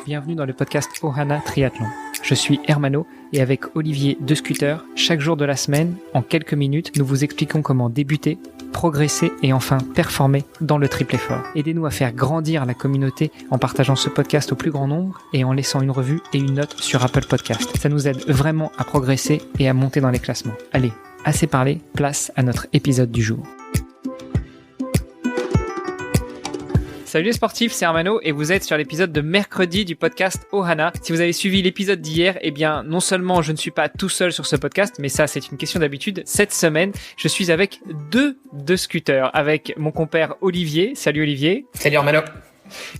bienvenue dans le podcast Ohana Triathlon. Je suis Hermano et avec Olivier de Scooter, chaque jour de la semaine, en quelques minutes, nous vous expliquons comment débuter, progresser et enfin performer dans le triple effort. Aidez-nous à faire grandir la communauté en partageant ce podcast au plus grand nombre et en laissant une revue et une note sur Apple Podcast. Ça nous aide vraiment à progresser et à monter dans les classements. Allez, assez parlé, place à notre épisode du jour. Salut les sportifs, c'est Hermano et vous êtes sur l'épisode de mercredi du podcast Ohana. Si vous avez suivi l'épisode d'hier, eh bien non seulement je ne suis pas tout seul sur ce podcast, mais ça c'est une question d'habitude. Cette semaine, je suis avec deux scooters, avec mon compère Olivier. Salut Olivier. Salut Hermano.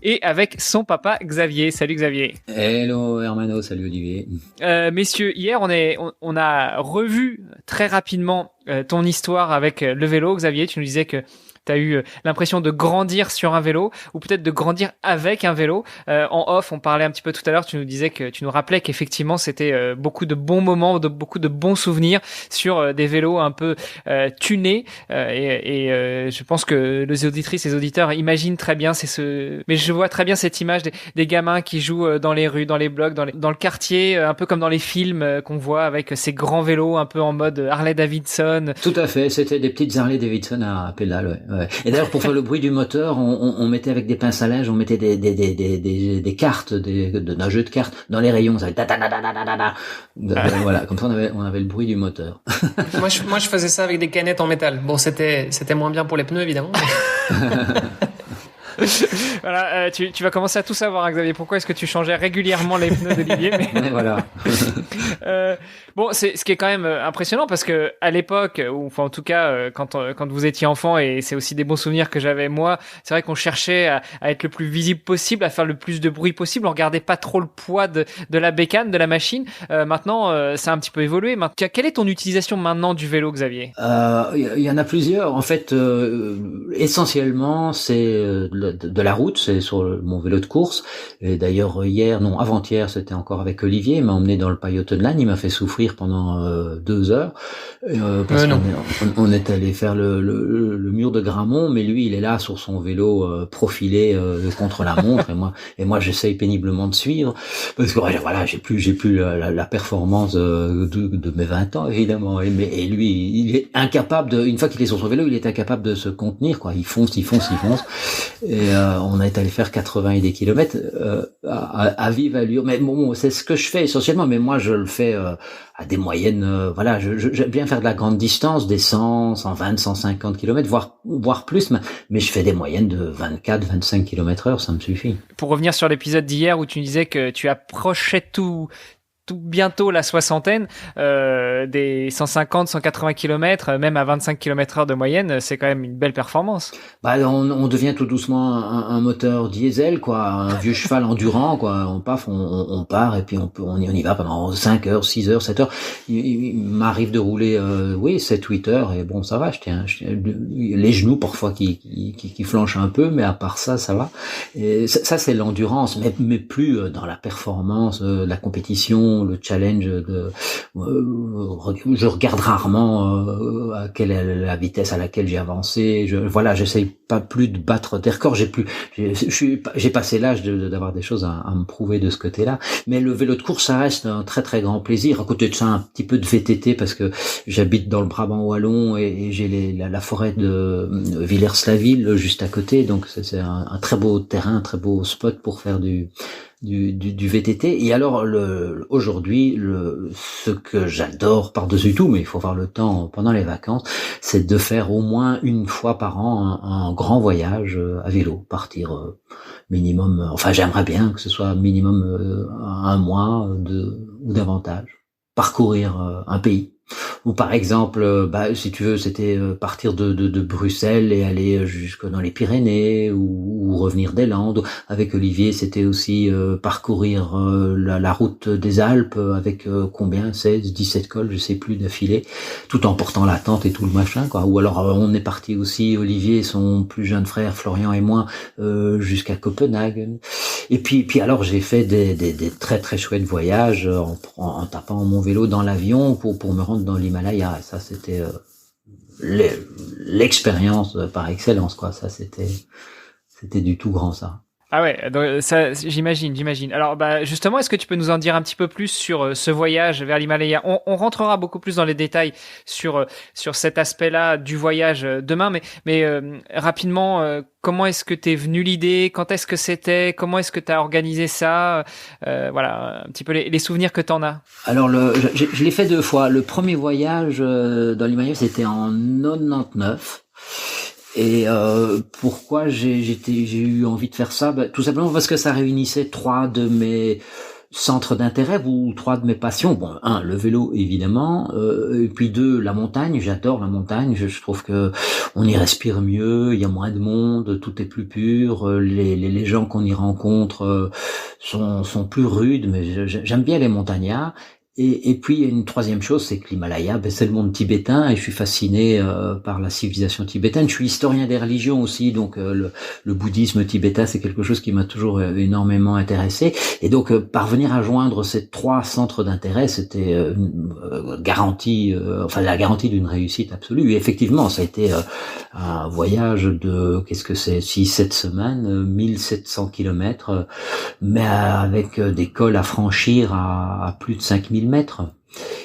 Et avec son papa Xavier. Salut Xavier. Hello Hermano, salut Olivier. Messieurs, hier on a revu très rapidement ton histoire avec le vélo. Xavier, tu nous disais que tu as eu l'impression de grandir sur un vélo ou peut-être de grandir avec un vélo. En off, on parlait un petit peu tout à l'heure, tu nous rappelais qu'effectivement c'était beaucoup de bons moments, beaucoup de bons souvenirs sur des vélos un peu tunés et je pense que les auditrices et les auditeurs imaginent très bien mais je vois très bien cette image des gamins qui jouent dans les rues, dans les blocs, dans le quartier, un peu comme dans les films qu'on voit avec ces grands vélos un peu en mode Harley Davidson. Tout à fait, c'était des petites Harley Davidson à pédale, ouais. Et d'ailleurs, pour faire le bruit du moteur, on mettait avec des pinces à linge, on mettait des cartes, d'un jeu de cartes dans les rayons. Ça fait voilà, comme ça on avait le bruit du moteur. Moi, je faisais ça avec des canettes en métal. Bon, c'était moins bien pour les pneus, évidemment. Voilà, tu vas commencer à tout savoir, hein, Xavier. Pourquoi est-ce que tu changeais régulièrement les pneus d'Olivier mais voilà. Bon, c'est ce qui est quand même impressionnant parce que à l'époque, ou enfin en tout cas quand vous étiez enfant, et c'est aussi des bons souvenirs que j'avais moi, c'est vrai qu'on cherchait à être le plus visible possible, à faire le plus de bruit possible. On regardait pas trop le poids de la bécane, de la machine. Maintenant, ça a un petit peu évolué. Quelle est ton utilisation maintenant du vélo, Xavier ? Il y en a plusieurs. En fait, essentiellement, c'est de la route, c'est sur mon vélo de course. Et d'ailleurs avant-hier, c'était encore avec Olivier, il m'a emmené dans le Pajottenland, il m'a fait souffrir pendant 2 heures parce qu'on est allé faire le mur de Grammont, mais lui il est là sur son vélo profilé contre la montre et moi j'essaye péniblement de suivre parce que voilà, j'ai plus la performance de mes 20 ans évidemment, et lui il est incapable une fois qu'il est sur son vélo, il est incapable de se contenir, quoi. Il fonce et on est allé faire 80 et des kilomètres à vive allure. Mais bon, c'est ce que je fais essentiellement, mais moi je le fais à des moyennes, voilà, j'aime bien faire de la grande distance, des 100, 120, 150 kilomètres, voire plus, mais je fais des moyennes de 24, 25 kilomètres heure, ça me suffit. Pour revenir sur l'épisode d'hier où tu disais que tu approchais tout bientôt la soixantaine, des 150, 180 km, même à 25 km/h de moyenne, c'est quand même une belle performance. Bah, on devient tout doucement un moteur diesel, quoi, un vieux cheval endurant, quoi. On part et puis on y va pendant 5 heures, 6 heures, 7 heures. Il m'arrive de rouler, 7, 8 heures et bon, ça va, je tiens les genoux parfois qui flanchent un peu, mais à part ça va. Et ça c'est l'endurance, mais plus dans la performance, la compétition, le challenge je regarde rarement à quelle est la vitesse à laquelle j'ai avancé. J'essaye pas plus de battre des records. J'ai passé l'âge d'avoir des choses à me prouver de ce côté-là. Mais le vélo de course, ça reste un très très grand plaisir. À côté de ça, un petit peu de VTT parce que j'habite dans le Brabant wallon et j'ai la forêt de Villers-la-Ville juste à côté. Donc c'est un très beau terrain, un très beau spot pour faire du VTT. Et alors aujourd'hui ce que j'adore par-dessus tout, mais il faut avoir le temps pendant les vacances, c'est de faire au moins une fois par an un grand voyage à vélo, partir minimum, enfin j'aimerais bien que ce soit minimum un mois ou davantage, parcourir un pays. Ou par exemple, si tu veux, c'était partir de Bruxelles et aller jusque dans les Pyrénées ou revenir des Landes. Avec Olivier, c'était aussi parcourir la route des Alpes avec 16, 17 cols, je sais plus, d'affilée, tout en portant la tente et tout le machin, quoi. Ou alors on est parti aussi, Olivier, son plus jeune frère Florian et moi, jusqu'à Copenhague. Et puis alors j'ai fait des très très chouettes voyages en tapant mon vélo dans l'avion pour me rendre dans l'Himalaya. Et ça c'était l'expérience par excellence, quoi. Ça c'était du tout grand, ça. Ah ouais, donc ça, j'imagine. Alors, bah, justement, est-ce que tu peux nous en dire un petit peu plus sur ce voyage vers l'Himalaya? On rentrera beaucoup plus dans les détails sur cet aspect-là du voyage demain, mais rapidement, comment est-ce que t'es venu l'idée? Quand est-ce que c'était? Comment est-ce que t'as organisé ça? Voilà, un petit peu les souvenirs que t'en as. Alors, je l'ai fait 2 fois. Le premier voyage dans l'Himalaya, c'était en 99. Et pourquoi j'ai eu envie de faire ça? Tout simplement parce que ça réunissait 3 de mes centres d'intérêt ou 3 de mes passions. Bon, le vélo évidemment, et puis 2, la montagne. J'adore la montagne. Je trouve que on y respire mieux, il y a moins de monde, tout est plus pur. Les gens qu'on y rencontre sont plus rudes, mais j'aime bien les montagnards. Et puis il y a une troisième chose, c'est que l'Himalaya, c'est le monde tibétain et je suis fasciné par la civilisation tibétaine. Je suis historien des religions aussi, donc le bouddhisme tibétain, c'est quelque chose qui m'a toujours énormément intéressé. Et donc parvenir à joindre ces 3 centres d'intérêt, c'était garantie, enfin la garantie d'une réussite absolue. Et effectivement, ça a été un voyage de, qu'est-ce que c'est, 6-7 semaines, 1700 kilomètres, mais avec des cols à franchir à plus de 5000 mètres.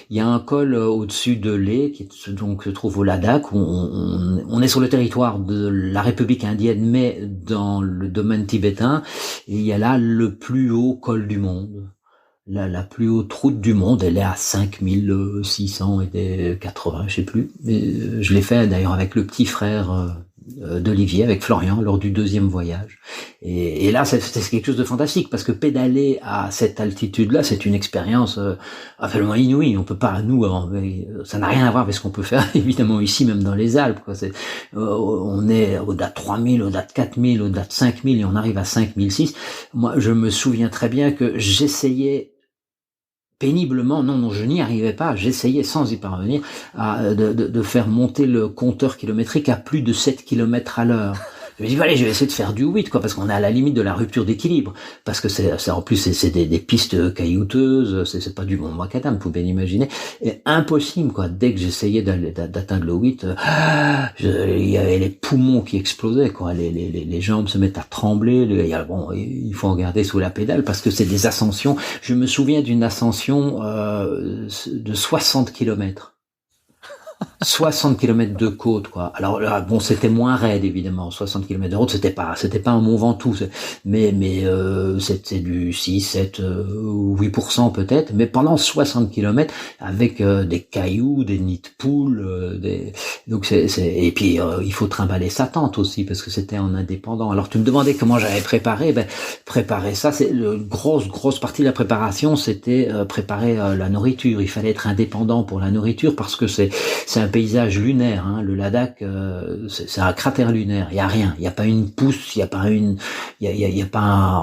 Il y a un col au-dessus de Leh, qui donc se trouve au Ladakh, où on est sur le territoire de la République indienne, mais dans le domaine tibétain. Et il y a là le plus haut col du monde. La plus haute route du monde, elle est à 5680, je sais plus. Mais je l'ai fait d'ailleurs avec le petit frère d'Olivier, avec Florian, lors du 2e voyage. Et là, c'est quelque chose de fantastique, parce que pédaler à cette altitude-là, c'est une expérience absolument inouïe. On peut pas, nous, ça n'a rien à voir avec ce qu'on peut faire, évidemment, ici, même dans les Alpes, quoi. On est au-delà de 3000, au-delà de 4000, au-delà de 5000, et on arrive à 5006. Moi, je me souviens très bien que j'essayais péniblement, non, je n'y arrivais pas, j'essayais sans y parvenir de faire monter le compteur kilométrique à plus de 7 km à l'heure. Je me dis, allez, je vais essayer de faire du 8, quoi, parce qu'on est à la limite de la rupture d'équilibre. Parce que en plus, c'est des pistes caillouteuses, c'est pas du bon macadam, vous pouvez l'imaginer. Et impossible, quoi. Dès que j'essayais d'atteindre le 8, il y avait les poumons qui explosaient, quoi. Les jambes se mettent à trembler. Bon, il faut regarder sous la pédale parce que c'est des ascensions. Je me souviens d'une ascension, de 60 kilomètres. 60 kilomètres de côte, quoi. Alors là, bon, c'était moins raide, évidemment. 60 kilomètres de route, c'était pas un Mont Ventoux, mais c'était du 6, 7, 8% peut-être, mais pendant 60 kilomètres, avec des cailloux, des nids de poules, donc et puis il faut trimballer sa tente aussi, parce que c'était en indépendant. Alors tu me demandais comment j'avais préparé, préparer ça, c'est grosse partie de la préparation, c'était préparer la nourriture. Il fallait être indépendant pour la nourriture, parce que c'est un paysage lunaire, hein. Le Ladakh, c'est un cratère lunaire. Il y a rien. Il y a pas une pousse. Il y a pas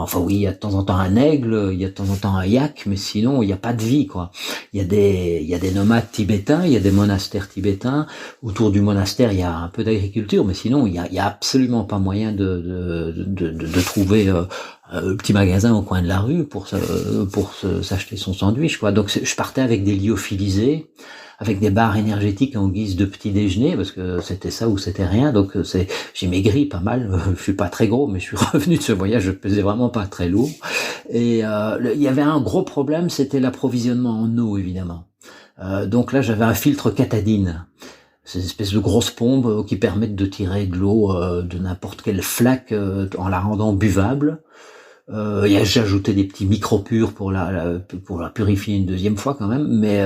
enfin oui, il y a de temps en temps un aigle. Il y a de temps en temps un yak, mais sinon il y a pas de vie, quoi. Il y a des nomades tibétains. Il y a des monastères tibétains. Autour du monastère, il y a un peu d'agriculture, mais sinon il y a absolument pas moyen de trouver un petit magasin au coin de la rue pour s'acheter son sandwich, quoi. Donc je partais avec des lyophilisés, avec des barres énergétiques en guise de petit déjeuner, parce que c'était ça ou c'était rien. Donc j'ai maigri pas mal. Je suis pas très gros, mais je suis revenu de ce voyage, je pesais vraiment pas très lourd. Et il y avait un gros problème, c'était l'approvisionnement en eau, évidemment. Donc là, j'avais un filtre Catadine. C'est une espèce de grosse pompe qui permettent de tirer de l'eau de n'importe quelle flaque en la rendant buvable. J'ai ajouté des petits micro-purs pour la purifier une deuxième fois quand même, mais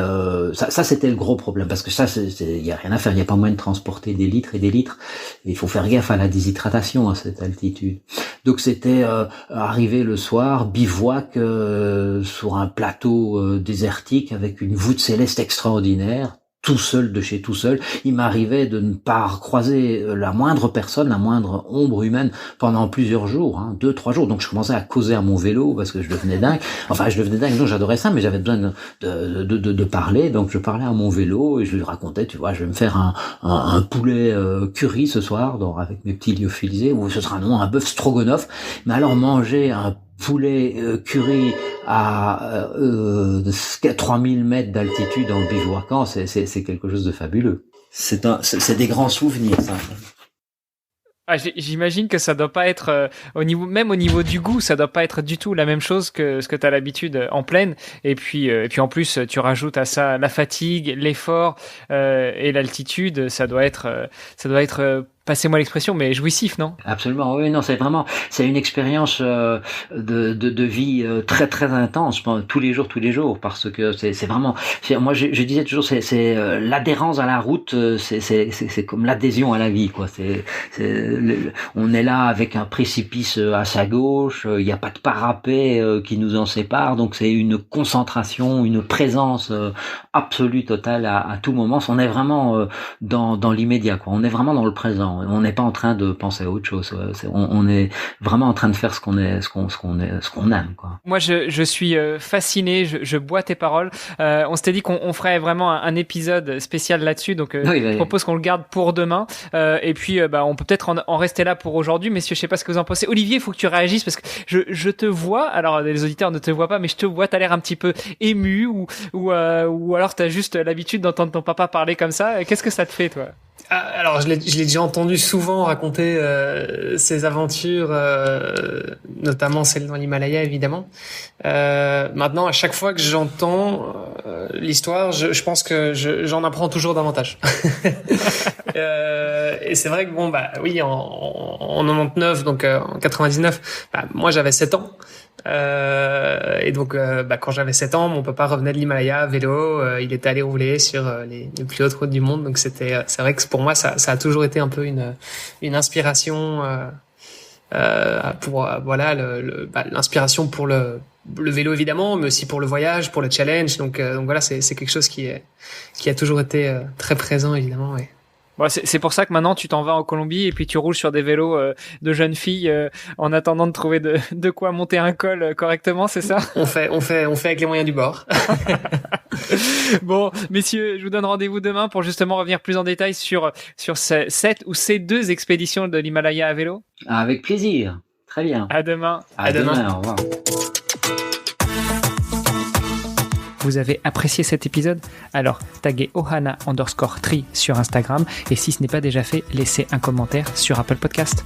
ça c'était le gros problème, parce que ça il y a rien à faire, il y a pas moyen de transporter des litres et des litres, et il faut faire gaffe à la déshydratation à cette altitude. Donc c'était arrivé le soir, bivouac sur un plateau désertique avec une voûte céleste extraordinaire, tout seul de chez tout seul. Il m'arrivait de ne pas croiser la moindre personne, la moindre ombre humaine pendant plusieurs jours, 2-3 jours. Donc je commençais à causer à mon vélo parce que je devenais dingue. Enfin, je devenais dingue, non, j'adorais ça, mais j'avais besoin de parler. Donc je parlais à mon vélo et je lui racontais, tu vois, je vais me faire un poulet curry ce soir, donc avec mes petits lyophilisés, ou ce sera non, un bœuf stroganoff. Mais alors manger un poulet curry à 3000 mètres d'altitude en bivouacant, c'est quelque chose de fabuleux. C'est des grands souvenirs, ça. Ah, j'imagine que ça doit pas être au niveau du goût, ça doit pas être du tout la même chose que ce que tu as l'habitude en plaine. Et puis en plus tu rajoutes à ça la fatigue, l'effort et l'altitude. Ça doit être passez-moi l'expression, mais jouissif, non? Absolument, oui, non, c'est une expérience de vie très très intense, tous les jours, parce que c'est vraiment, moi je disais toujours, c'est l'adhérence à la route, c'est comme l'adhésion à la vie, quoi. On est là avec un précipice à sa gauche, il n'y a pas de parapet qui nous en sépare, donc c'est une concentration, une présence absolue, totale à tout moment. On est vraiment dans l'immédiat, quoi. On est vraiment dans le présent. On n'est pas en train de penser à autre chose. On est vraiment en train de faire ce qu'on aime, quoi. Moi, je suis fasciné. Je bois tes paroles. On s'était dit qu'on ferait vraiment un épisode spécial là-dessus. Donc, je propose qu'on le garde pour demain. Et puis, on peut peut-être en rester là pour aujourd'hui. Messieurs, je sais pas ce que vous en pensez. Olivier, il faut que tu réagisses parce que je te vois. Alors, les auditeurs ne te voient pas, mais je te vois. T'as l'air un petit peu ému ou alors t'as juste l'habitude d'entendre ton papa parler comme ça. Qu'est-ce que ça te fait, toi? Alors, je l'ai déjà entendu souvent raconter ses aventures, notamment celle dans l'Himalaya, évidemment. Maintenant, à chaque fois que j'entends l'histoire, je pense que j'en apprends toujours davantage. Et c'est vrai que oui, en 99, donc en 99, moi j'avais 7 ans. Et donc, quand j'avais 7 ans, mon papa revenait de l'Himalaya à vélo. Il était allé rouler sur les plus hautes routes du monde. Donc c'est vrai que pour moi, ça a toujours été un peu une inspiration pour l'inspiration pour le vélo évidemment, mais aussi pour le voyage, pour le challenge. Donc voilà, c'est quelque chose qui a toujours été très présent évidemment. Ouais. Bon, c'est pour ça que maintenant tu t'en vas en Colombie et puis tu roules sur des vélos de jeunes filles en attendant de trouver de quoi monter un col correctement, c'est ça? On fait avec les moyens du bord. Bon, messieurs, je vous donne rendez-vous demain pour justement revenir plus en détail sur cette ou ces 2 expéditions de l'Himalaya à vélo. Avec plaisir. Très bien. À demain. À demain. Au revoir. Vous avez apprécié cet épisode? Alors, taguez ohana_tri sur Instagram et si ce n'est pas déjà fait, laissez un commentaire sur Apple Podcast.